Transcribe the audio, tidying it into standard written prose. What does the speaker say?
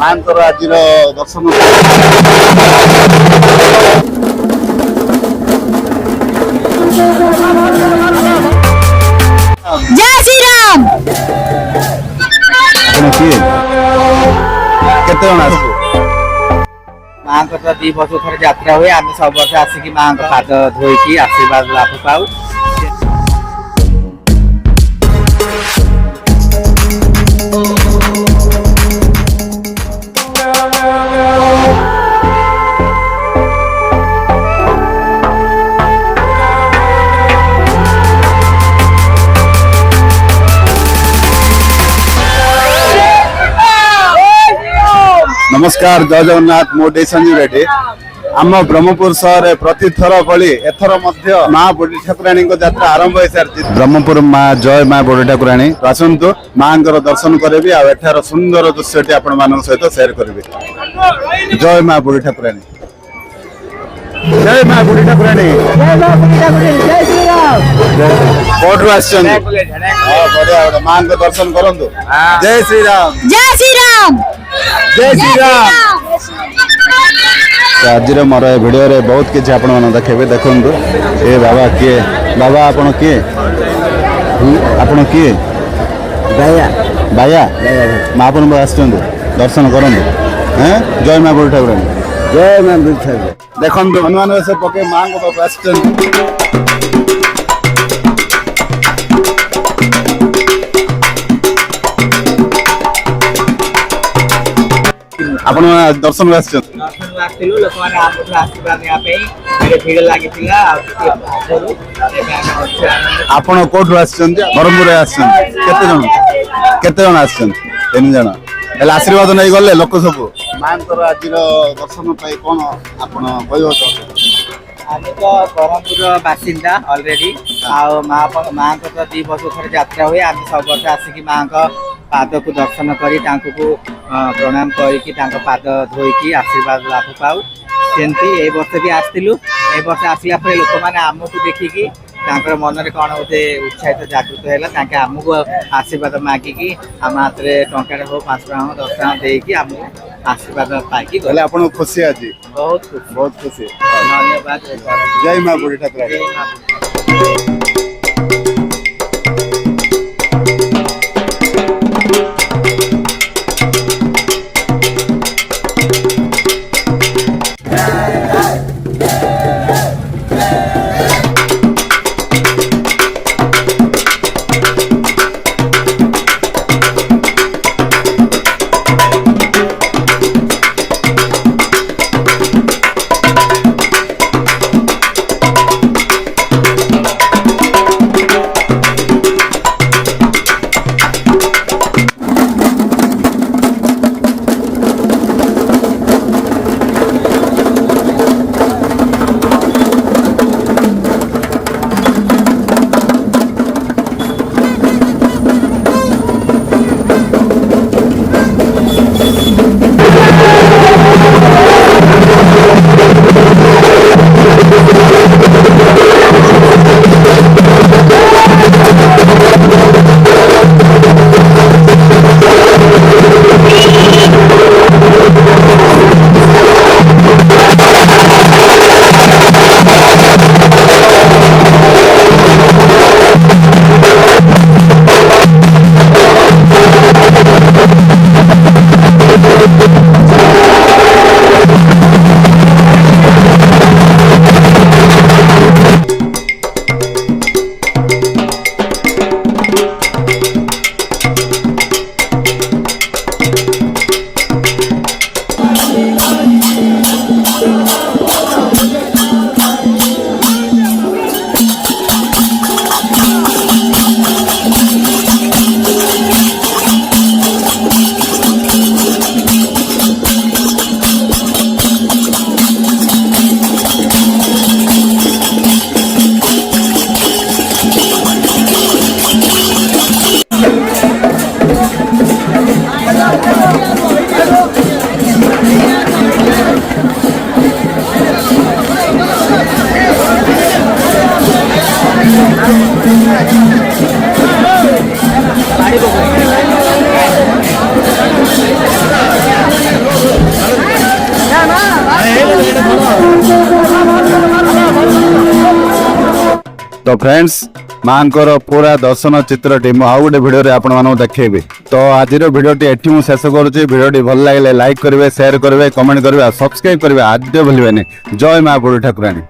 ମାଙ୍କର ଆଜିର ଦର୍ଶନ जय श्री राम। किए केते जण आसु माँ तो 2 वर्ष थर यात्रा हुए आम सब वर्ष आसिक माँ पाद धोईकी आशीर्वाद लाभ पाऊ। नमस्कार जय जगन्नाथ मोटे संजीव रेड्डी आम ब्रह्मपुर सहर प्रति थर भली एथर माँ बुढ़ी ठाकुराणी यात्रा आरंभ हो सारी ब्रह्मपुर माँ जय माँ बुढ़ी ठाकुराणी आसतु माँ दर्शन करेबी आठार सुंदर दृश्य आपण मान सहित शेयर करी जय माँ बुढ़ी ठाकुराणी जय माँ बुढ़ी ठाकुराणी कोठू बढ़िया माँ दर्शन करूँ जय श्री राम जय श्री राम। जय श्री राम। आज मोर भिडियो रे बहुत किसी आपण देखेबे देखु ए बाबा किए बाबा आपण किए बाया बाया माँ आपण दर्शन करूँ जय माँ बुढ़ी ठाकुराणी जय माँ बुढ़ी ठाकुराणी देखो हनुमान वेश पके माँ को पास आपण दर्शन दर्शन आसलु लोक मैंने आशीर्वाद भिड़ लगी आपण कोठू ब्रह्मपुर केते जण आछन 3 जण आशीर्वाद नहीं गले लोक सब माँ आज दर्शन पाई कौन आपण कहबो आम तो ब्रह्मपुर बासिंदा ऑलरेडी माँ को तो 2 वर्ष थर यात्रा हुए आम सब वर्ष आसिक माँ पाद को दर्शन करी प्रणाम करके पाद धोईकी आशीर्वाद लाभ पाऊ सेमती ए वर्ष भी आसलु ए वर्ष आसला लोक मैंने आमको देखिकी मन में कौन गोटे उत्साहित जागृत है आमको आशीर्वाद मागिकी आम हाथ में टंकार हो 5 टका 10 टका देकी आमको आशीर्वाद पाई खुशी आज बहुत खुशी धन्यवाद। जय माँ बुढ़ी ठाकुराणी। तो फ्रेंड्स मांकर पूरा दर्शन चित्रटी मु आउ गोटे भिडियो रे आपण मानू देखैबी। तो आज भिडियोटी एठी मु शेष करूची। भिडियोटी भल लागले लाइक करिवे, शेयर करिवे, कमेंट करिवे, सब्सक्राइब करिवे आद्य भूलिबेनी। जय मां बुढ़ी ठाकुराणी।